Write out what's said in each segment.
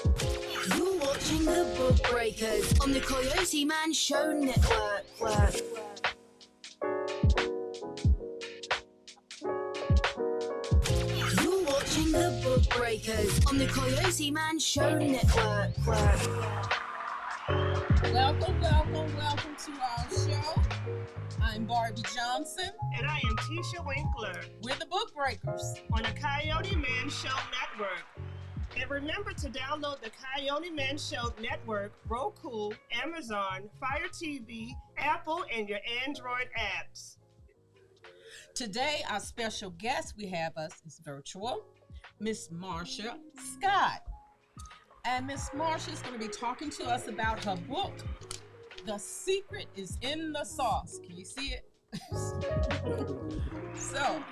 You're watching the Book Breakers on the CoyoteMan Show Network. You're watching the Book Breakers on the CoyoteMan Show Network. Welcome to our show. I'm Barbie Johnson. And I am Tisha Winkler. We're the Book Breakers on the CoyoteMan Show Network. And remember to download the CoyoteMan Show Network, Roku, Amazon, Fire TV, Apple, and your Android apps. Today, our special guest we have us is virtual, Miss Marsha Scott. And Miss Marsha is going to be talking to us about her book, The Secret is in the Sauce. Can you see it? So,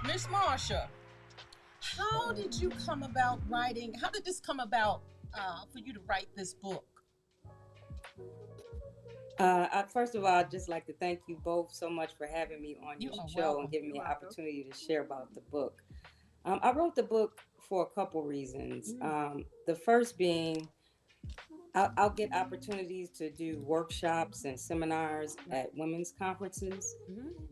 Miss Marsha, how did you come about writing? How did this come about for you to write this book? First of all, I'd just like to thank you both so much for having me on your show welcome. and giving me an opportunity to share about the book. I wrote the book for a couple reasons. The first being, I'll get opportunities to do workshops and seminars at women's conferences.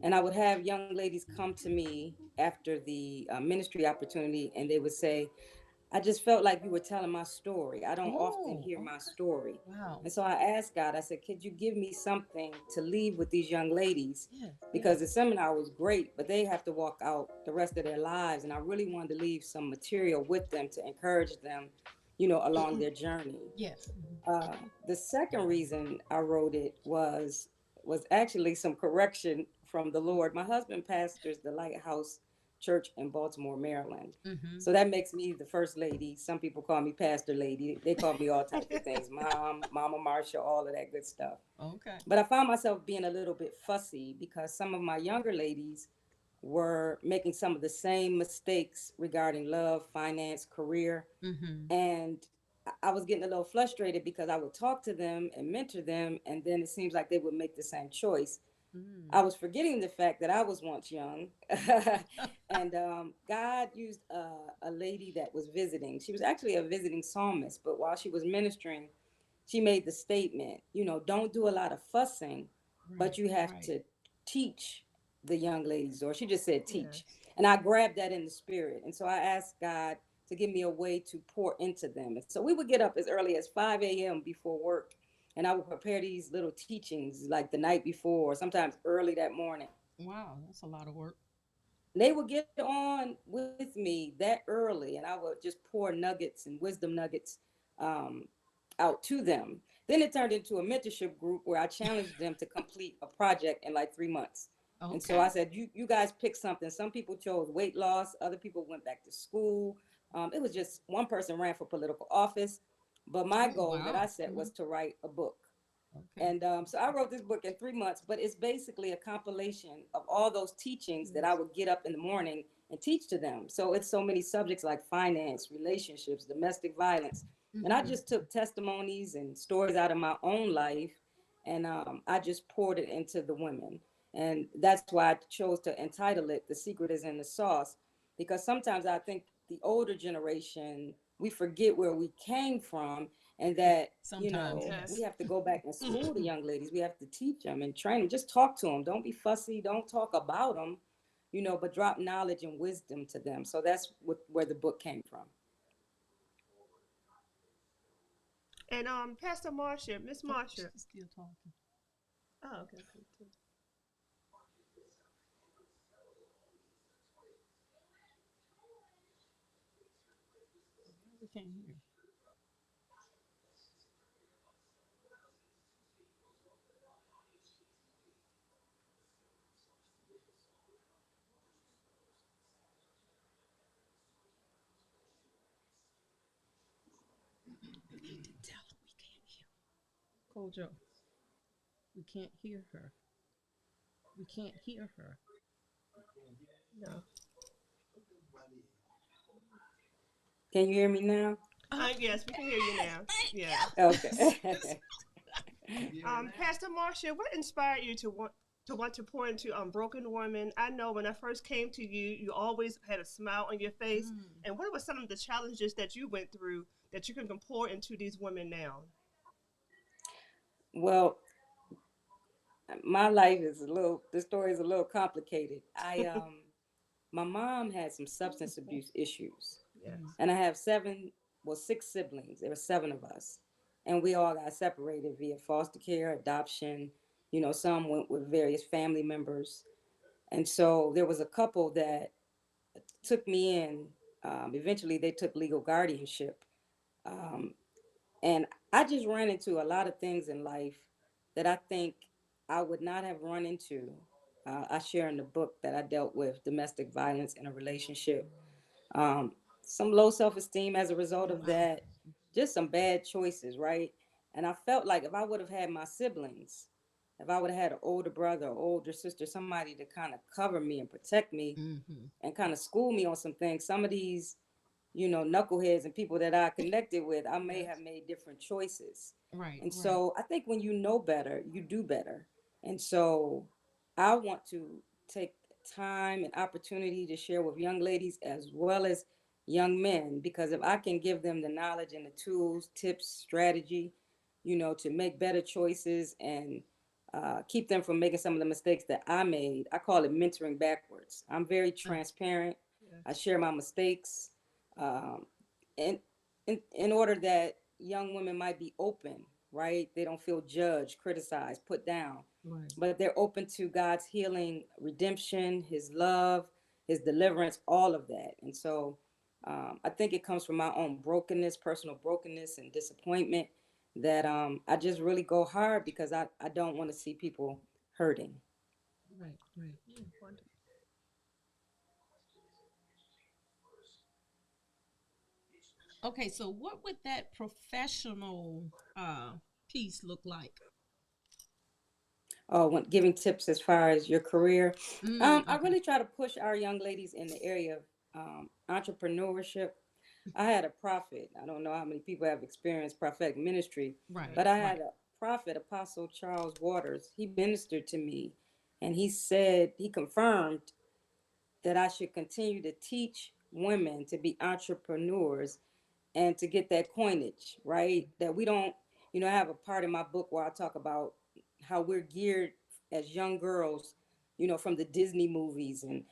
And I would have young ladies come to me after the ministry opportunity, and they would say, I just felt like you were telling my story. I don't often hear my story. Wow. And so I asked God, I said, could you give me something to leave with these young ladies? Because the seminar was great, but they have to walk out the rest of their lives. And I really wanted to leave some material with them to encourage them, you know, along their journey. Yes. The second reason I wrote it was actually some correction from the Lord. My husband pastors the Lighthouse Church in Baltimore, Maryland. So that makes me the first lady. Some people call me pastor lady. They call me all types of things. Mom, Mama Marsha, all of that good stuff. Okay. But I found myself being a little bit fussy because some of my younger ladies were making some of the same mistakes regarding love, finance, career. And I was getting a little frustrated because I would talk to them and mentor them, and then it seems like they would make the same choice. I was forgetting the fact that I was once young. And God used a lady that was visiting. She was actually a visiting psalmist, but while she was ministering, she made the statement, you know, don't do a lot of fussing, but you have to teach the young ladies, or she just said teach. And I grabbed that in the spirit. And so I asked God to give me a way to pour into them. And so we would get up as early as 5 a.m. before work. And I would prepare these little teachings like the night before, or sometimes early that morning. Wow, that's a lot of work. They would get on with me that early, and I would just pour nuggets and wisdom nuggets out to them. Then it turned into a mentorship group where I challenged them to complete a project in like 3 months. And so I said, you guys pick something. Some people chose weight loss. Other people went back to school. It was just one person ran for political office. But my goal that I set was to write a book. And so I wrote this book in 3 months, but it's basically a compilation of all those teachings that I would get up in the morning and teach to them. So it's so many subjects like finance, relationships, domestic violence. And I just took testimonies and stories out of my own life, and I just poured it into the women. And that's why I chose to entitle it The Secret is in the Sauce, because sometimes I think the older generation, we forget where we came from, and that, you know, we have to go back and school the young ladies. We have to teach them and train them. Just talk to them. Don't be fussy. Don't talk about them, you know, but drop knowledge and wisdom to them. So that's where the book came from. And Pastor Marsha, Miss Marsha. She's still talking. Oh, okay. We can't hear. Tell them we can't hear. Kojo, we can't hear her. We can't hear her. No. Can you hear me now? Yes, we can hear you now. Yeah. Okay. Pastor Marsha, what inspired you to want to pour into broken women? I know when I first came to you, you always had a smile on your face. And what were some of the challenges that you went through that you can pour into these women now? Well, my life is a little. The story is a little complicated. My mom had some substance abuse issues, Yes. and I have six siblings. There were seven of us, and we all got separated via foster care, adoption. Some went with various family members, and so there was a couple that took me in. Eventually, they took legal guardianship, um, and I just ran into a lot of things in life that I think I would not have run into. I share in the book that I dealt with domestic violence in a relationship, um, some low self esteem as a result of Wow. that, just some bad choices, right? And I felt like if I would have had my siblings, if I would have had an older brother or older sister, somebody to kind of cover me and protect me Mm-hmm. and kind of school me on some things, some of these knuckleheads and people that I connected with, I may Yes. have made different choices. Right, And right. so I think when you know better, you do better. And so I want to take time and opportunity to share with young ladies as well as young men, because if I can give them the knowledge and the tools, tips, strategy, to make better choices and keep them from making some of the mistakes that I made, I call it mentoring backwards. I'm very transparent. I Yes. share my mistakes, um, and in order that young women might be open, right? They don't feel judged, criticized, put down, Right. but they're open to God's healing, redemption, His love, His deliverance, all of that. And so I think it comes from my own brokenness, personal brokenness, and disappointment that I just really go hard because I don't want to see people hurting. Right, right. Mm, wonderful. Okay, so what would that professional piece look like? When giving tips as far as your career, I Okay. really try to push our young ladies in the area of entrepreneurship. I had a prophet. I don't know how many people have experienced prophetic ministry, Right, but I right. had a prophet, Apostle Charles Waters. He ministered to me, and he said, he confirmed that I should continue to teach women to be entrepreneurs and to get that coinage, right? That we don't, I have a part in my book where I talk about how we're geared as young girls, from the Disney movies and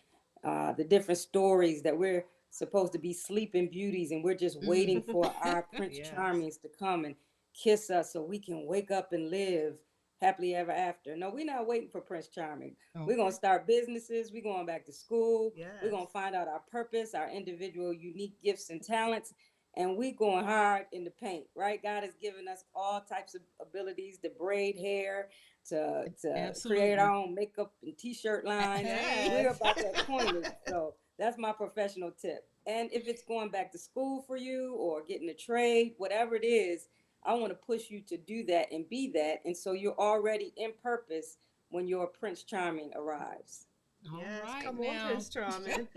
the different stories that we're supposed to be sleeping beauties and we're just Mm. waiting for our Prince Yes. Charmings to come and kiss us so we can wake up and live happily ever after. No, we're not waiting for Prince Charming. We're going Okay. to start businesses. We're going back to school. We're Yes. going to find out our purpose, our individual unique gifts and talents, and we going hard in the paint, right? God has given us all types of abilities to braid hair, to create our Absolutely. own makeup and t-shirt line. Hey. We're Yes. about that coinage. So that's my professional tip. And if it's going back to school for you or getting a trade, whatever it is, I want to push you to do that and be that. And so you're already in purpose when your Prince Charming arrives. All Yes. right Come on, now. Prince Charming.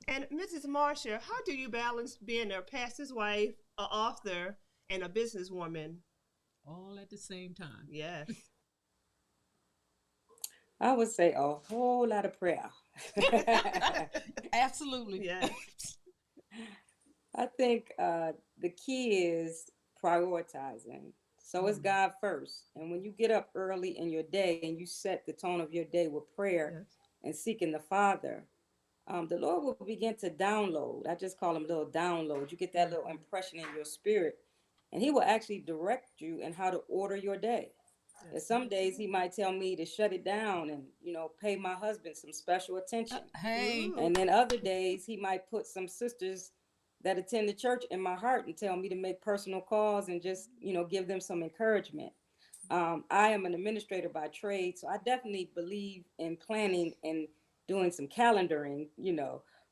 And Mrs. Marcia, how do you balance being a pastor's wife, an author, and a businesswoman? All at the same time. Yes. I would say a whole lot of prayer. Absolutely. Yes. I think the key is prioritizing. So it's Mm. God first. And when you get up early in your day and you set the tone of your day with prayer Yes. and seeking the Father, the Lord will begin to download. I just call them little downloads. You get that Right, little right. impression in your spirit, and He will actually direct you in how to order your day. And Yes. some days He might tell me to shut it down and pay my husband some special attention. Hey. Ooh. And then other days He might put some sisters that attend the church in my heart and tell me to make personal calls and just give them some encouragement. I am an administrator by trade, so I definitely believe in planning and doing some calendaring.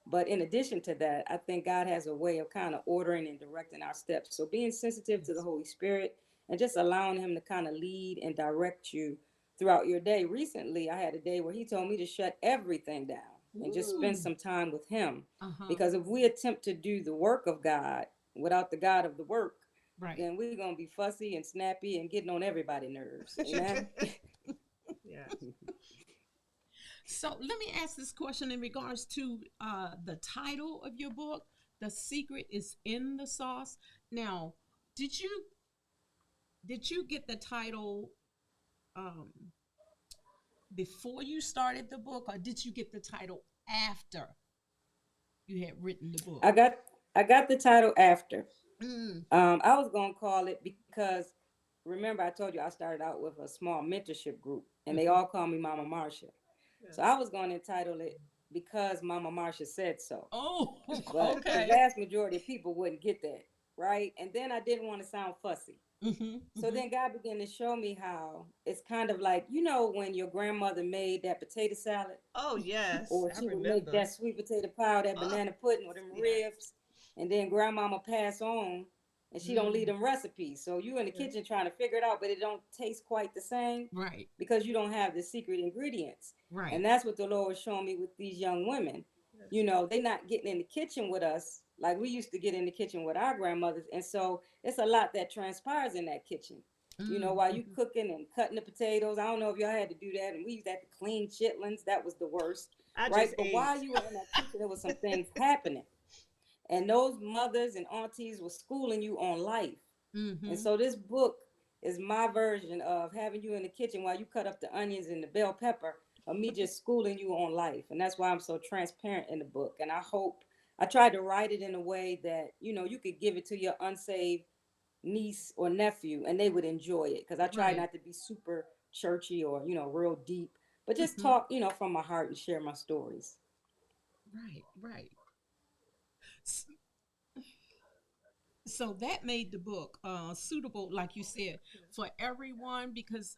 But in addition to that, I think God has a way of kind of ordering and directing our steps. So being sensitive to the Yes. Holy Spirit and just allowing Him to kind of lead and direct you throughout your day. Recently, I had a day where He told me to shut everything down and just spend Ooh. some time with Him. Uh-huh. Because if we attempt to do the work of God without the God of the work, Right. then we're gonna be fussy and snappy and getting on everybody's nerves. Amen. Yes. So let me ask this question in regards to the title of your book. The secret is in the sauce. Now, did you get the title um before you started the book, or did you get the title after you had written the book? I got I got the title after. Mm, I was gonna call it because remember I told you I started out with a small mentorship group, and they mhm. all call me Mama Marsha. So Yes. I was going to entitle it because Mama Marsha said so. Oh, But the okay. vast majority of people wouldn't get that, right? And then I didn't want to sound fussy. Hmm, So hmm. then God began to show me how it's kind of like, you know, when your grandmother made that potato salad, Oh, yes. or I she would make remember. that sweet potato pie, or that Oh, banana pudding, or them yes. ribs, and then grandmama pass on, and she don't leave Mm, them recipes. So you in the Yes. kitchen trying to figure it out, but it don't taste quite the same right, because you don't have the secret ingredients. right, And that's what the Lord was showing me with these young women. Yes. You know, they not getting in the kitchen with us like we used to get in the kitchen with our grandmothers. And so it's a lot that transpires in that kitchen. You know, mm, while you mhm. cooking and cutting the potatoes. I don't know if y'all had to do that. And we used to have to clean chitlins. That was the worst, I right? just But ate. while you were in that kitchen, there was some things happening. And those mothers and aunties were schooling you on life. And Mhm. so this book is my version of having you in the kitchen while you cut up the onions and the bell pepper, of me just schooling you on life. And that's why I'm so transparent in the book. And I hope I tried to write it in a way that, you know, you could give it to your unsaved niece or nephew and they would enjoy it. Because I try Right, not to be super churchy or, you know, real deep, but just mhm. talk, you know, from my heart and share my stories. Right, right. S- So that made the book suitable, like you said, for everyone because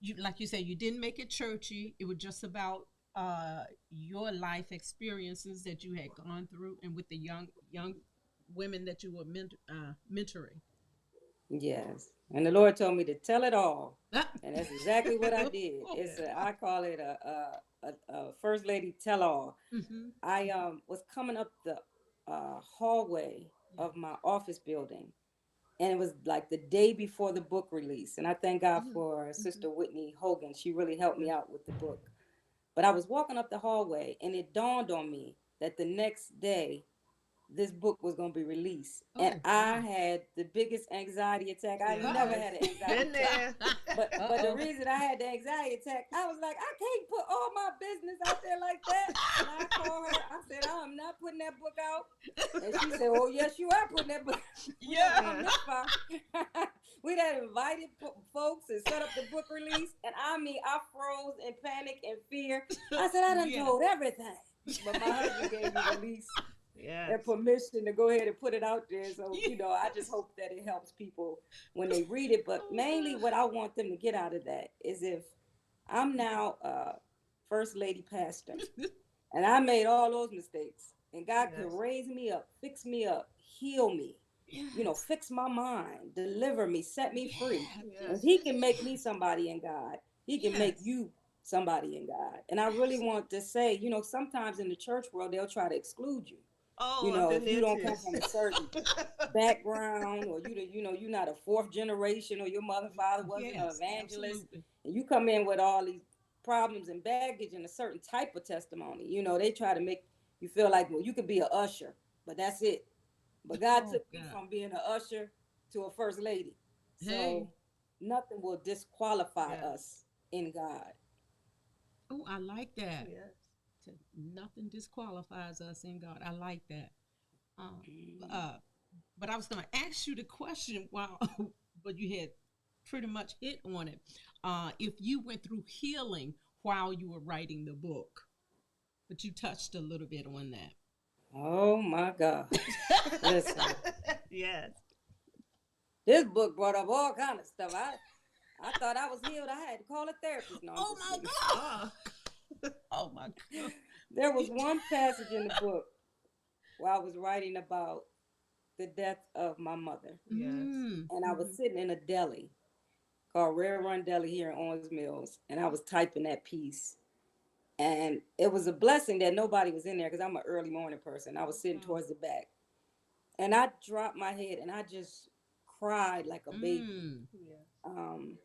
you, like you said, you didn't make it churchy. It was just about your life experiences that you had gone through, and with the young women that you were mentoring. Yes. And the Lord told me to tell it all. Ah. And that's exactly what I did. It's Yes. a, I call it a first lady tell all. Mm-hmm. I was coming up the hallway Yeah. of my office building, and it was like the day before the book release. And I thank God for Mm-hmm. Sister Whitney Hogan. She really helped me Yes. out with the book. But I was walking up the hallway, and it dawned on me that the next day this book was going to be released, and Oh I wow. had the biggest anxiety attack. I never Yes. had an anxiety Been attack, there. but the Uh-oh. reason I had the anxiety attack, I was like, I can't put all my business out there like that. And I called her. I said, I'm not putting that book out. And she said, oh yes, you are putting that book. We had Yeah. our Yes. mitzvah. We had invited folks and set up the book release, and I mean, I froze in panic and fear. I said, I done Yeah. told everything, but my husband gave me release Yes. and permission to go ahead and put it out there. So, you know, I just hope that it helps people when they read it. But Oh mainly what I want them to get out of that is if I'm now first lady pastor God. and I made all those mistakes and God can Yes. raise me up, fix me up, heal me, you know, Yes. fix my mind, deliver me, set me free. Yeah. And if Yes. he can make me somebody in God, he can make Yes. you somebody in God. And I really Absolutely. want to say, you know, sometimes in the church world, they'll try to exclude you. You Oh, I've know, been if you there don't too. come from a certain background, or you know, you're not a fourth generation, or your mother and father wasn't an Yes. evangelist, Absolutely. and you come in with all these problems and baggage and a certain type of testimony, you know, they try to make you feel like, well, you could be an usher, but that's it. But God Oh took me God. from being an usher to a first lady. Hey. So nothing will disqualify Yes. us in God. Oh, I like that. Yes. Nothing disqualifies us in God. I like that. Um, uh, but I was going to ask you the question while, but you had pretty much hit on it. If you went through healing while you were writing the book, but you touched a little bit on that. Oh my God. Listen, Yes. this book brought up all kind of stuff. I thought I was healed. I had to call a therapist. No, I'm Oh just my kidding. Oh. God. Oh my God. There was one passage in the book where I was writing about the death of my mother. Yes. Mm, And I was mhm. sitting in a deli called Rare Run Deli here in Owens Mills. And I was typing that piece. And it was a blessing that nobody was in there because I'm an early morning person. I was sitting Wow. towards the back. And I dropped my head and I just cried like a baby. Mm, Yes. Um,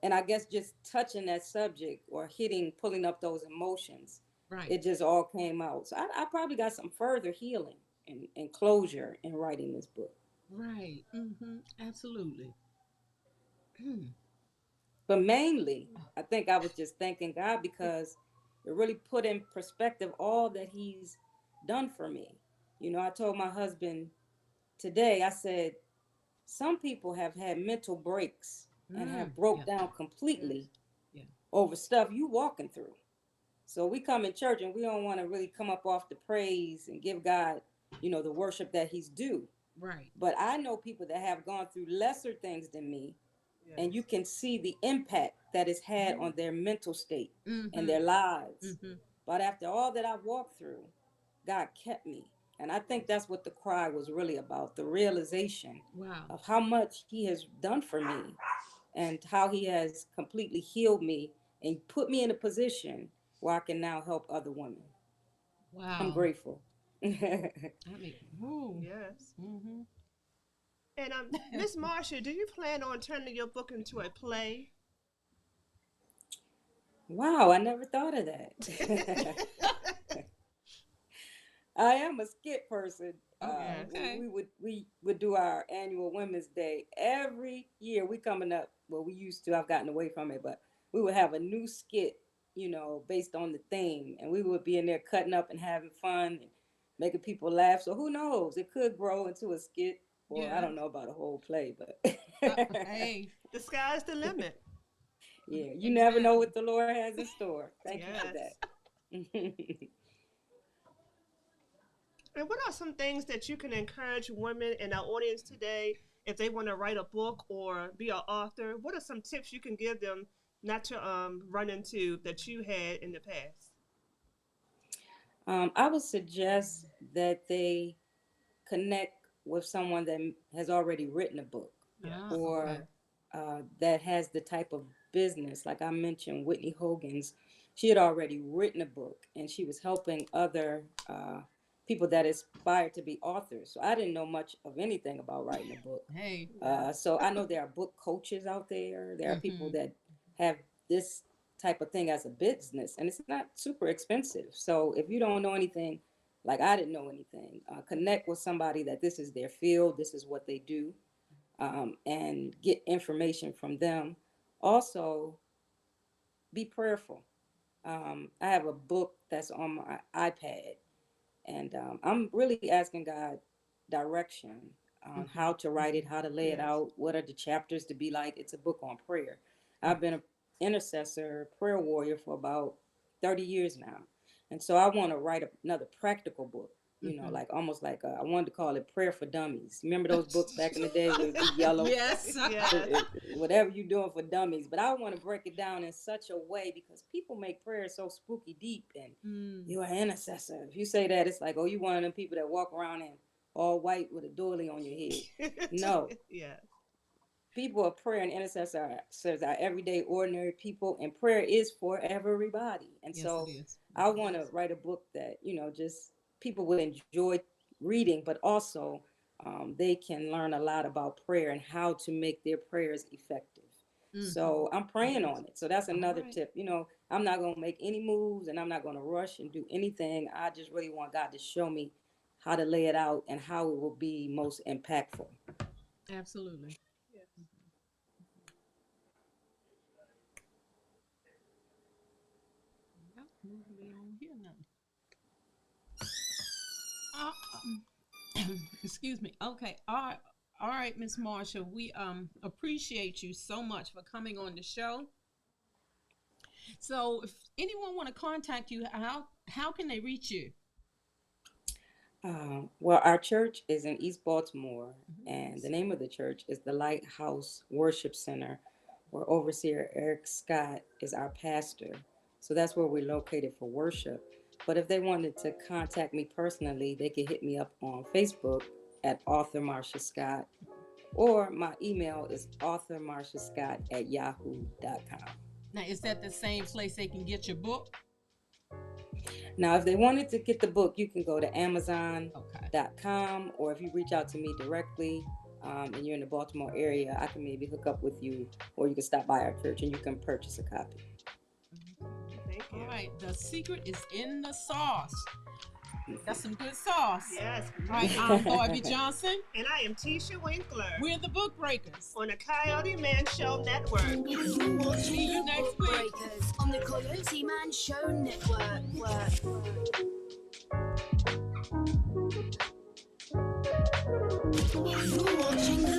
and I guess just touching that subject or hitting, pulling up those emotions Right. it just all came out. So I probably got some further healing and closure in writing this book. Right. Absolutely. But mainly, I think I was just thanking God because it really put in perspective all that He's done for me. You know, I told my husband today, I said, some people have had mental breaks and have broke Yeah. down Yes. completely Yeah. over stuff you walking through. So we come in church and we don't want to really come up off the praise and give God, the worship that He's due. Right. But I know people that have gone through lesser things than me, and you Yes. can see the impact that it's had on their mental state and Mm-hmm. their lives. Mm-hmm. But after all that I've walked through, God kept me. And I think that's what the cry was really about, the realization Wow. of how much He has done for me and how He has completely healed me and put me in a position where I can now help other women. I'm Wow. grateful. I mean, woo. Yes. Mm-hmm. And Miss Marsha, do you plan on turning your book into a play? Wow, I never thought of that. I am a skit person. Oh, Yes. okay. We would do our annual Women's Day every year. We coming up. Well, we used to. I've gotten away from it, but we would have a new skit, based on the theme, and we would be in there cutting up and having fun and making people laugh. So who knows? It could grow into a skit, or I Yeah. don't know about a whole play, but Hey. The sky's the limit. yeah, you never know Exactly. what the Lord has in store. Thank you for Yes. that. And what are some things that you can encourage women in our audience today if they want to write a book or be an author? What are some tips you can give them not to run into that you had in the past? I would suggest that they connect with someone that has already written a book Ah, Yes. okay. or that has the type of business. Like I mentioned, Whitney Hogan's, she had already written a book and she was helping other people that aspired to be authors. So I didn't know much of anything about writing a book. Hey. Yes. So I know there are book coaches out there. There are people Mm-hmm. that have this type of thing as a business, and it's not super expensive. So if you don't know anything, like I didn't know anything, connect with somebody that this is their field, this is what they do, and get information from them. Also, be prayerful. I have a book that's on my iPad, and I'm really asking God direction on Mm-hmm. how to write it, how to lay it Yes. out, what are the chapters to be like. It's a book on prayer. I've been an intercessor, prayer warrior for about 30 years now. And so I want to write another practical book, Mm-hmm. like almost like I wanted to call it Prayer for Dummies. Remember those books back in the day where it'd be yellow? Yes. Yes. Whatever you're doing for dummies. But I want to break it down in such a way because people make prayer so spooky deep and Mm. you're an intercessor. If you say that, it's like, oh, you one of them people that walk around in all white with a doily on your head. No. Yes. People of prayer and intercessors are everyday, ordinary people, and prayer is for everybody. And Yes, it so is. I want to Yes. write a book that, just people would enjoy reading, but also they can learn a lot about prayer and how to make their prayers effective. Mm-hmm. So I'm praying Yes. on it. So that's All another right. tip. I'm not going to make any moves and I'm not going to rush and do anything. I just really want God to show me how to lay it out and how it will be most impactful. Absolutely. Yes. Yep. Moving me on here now. Uh, excuse me. Okay. All right. All right, Miss Marsha. We appreciate you so much for coming on the show. So, if anyone want to contact you, how can they reach you? Well, our church is in East Baltimore, and the Mhm. name of the church is the Lighthouse Worship Center, where Overseer Eric Scott is our pastor. So that's where we're located for worship. But if they wanted to contact me personally, they could hit me up on Facebook at author Marsha Scott, or my email is authormarshascott@yahoo.com. Now, is that the same place they can get your book? Now, if they wanted to get the book, you can go to Okay. Amazon.com, or if you reach out to me directly and you're in the Baltimore area, I can maybe hook up with you, or you can stop by our church and you can purchase a copy. Okay. Thank All right, the secret is in the sauce. That's some good sauce. Yes. All right, I'm Barbie Johnson. And I am Tisha Winkler We're the Book Breakers. on the Coyote Man Show Network. You're watching See you the next Book week. Breakers on the Coyote Man Show Network. You're watching the